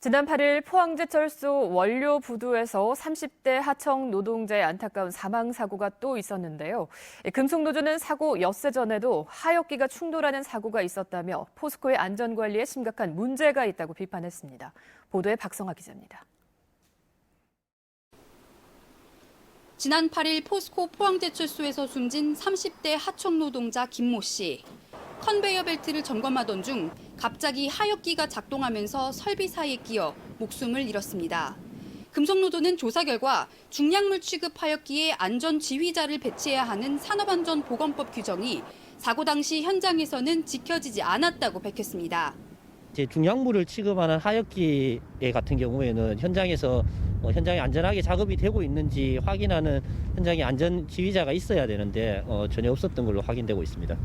지난 8일 포항제철소 원료 부두에서 30대 하청 노동자의 안타까운 사망 사고가 또 있었는데요. 금속노조는 사고 엿새 전에도 하역기가 충돌하는 사고가 있었다며 포스코의 안전관리에 심각한 문제가 있다고 비판했습니다. 보도에 박성아 기자입니다. 지난 8일 포스코 포항제철소에서 숨진 30대 하청 노동자 김모 씨. 컨베이어 벨트를 점검하던 중 갑자기 하역기가 작동하면서 설비사이에 끼어 목숨을 잃었습니다. 금속노조는 조사 결과 중량물 취급 하역기에 안전지휘자를 배치해야 하는 산업안전보건법 규정이 사고 당시 현장에서는 지켜지지 않았다고 밝혔습니다. 중량물을 취급하는 하역기 같은 경우에는 현장에서 현장에 안전하게 작업이 되고 있는지 확인하는 현장에 안전지휘자가 있어야 되는데 전혀 없었던 걸로 확인되고 있습니다.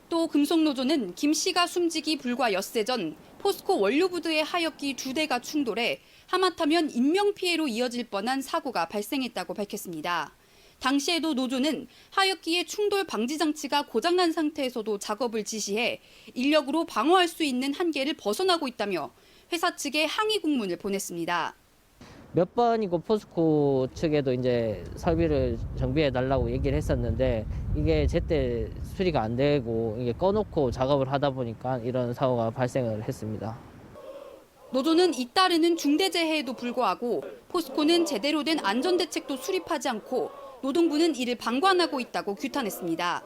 또 금속노조는 김 씨가 숨지기 불과 엿새 전 포스코 원료부두의 하역기 2대가 충돌해 하마터면 인명피해로 이어질 뻔한 사고가 발생했다고 밝혔습니다. 당시에도 노조는 하역기의 충돌 방지 장치가 고장난 상태에서도 작업을 지시해 인력으로 방어할 수 있는 한계를 벗어나고 있다며 회사 측에 항의 공문을 보냈습니다. 몇 번이고 포스코 측에도 이제 설비를 정비해 달라고 얘기를 했었는데 이게 제때 수리가 안 되고 이게 꺼놓고 작업을 하다 보니까 이런 사고가 발생을 했습니다. 노조는 잇따르는 중대재해에도 불구하고 포스코는 제대로 된 안전대책도 수립하지 않고 노동부는 이를 방관하고 있다고 규탄했습니다.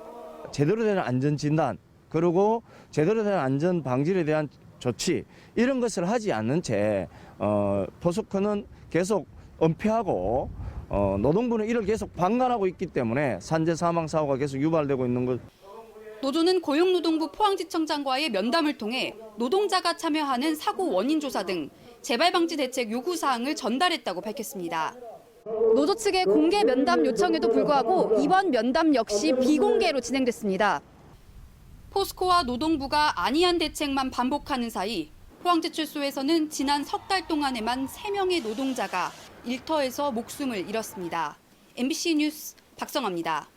제대로 된 안전진단 그리고 제대로 된 안전방지에 대한 조치 이런 것을 하지 않는 채 포스코는 계속 은폐하고 노동부는 이를 계속 방관하고 있기 때문에 산재 사망 사고가 계속 유발되고 있는 것. 노조는 고용노동부 포항지청장과의 면담을 통해 노동자가 참여하는 사고 원인 조사 등 재발 방지 대책 요구 사항을 전달했다고 밝혔습니다. 노조 측의 공개 면담 요청에도 불구하고 이번 면담 역시 비공개로 진행됐습니다. 포스코와 노동부가 안이한 대책만 반복하는 사이 포항제철소에서는 지난 석 달 동안에만 3명의 노동자가 일터에서 목숨을 잃었습니다. MBC 뉴스 박성아입니다.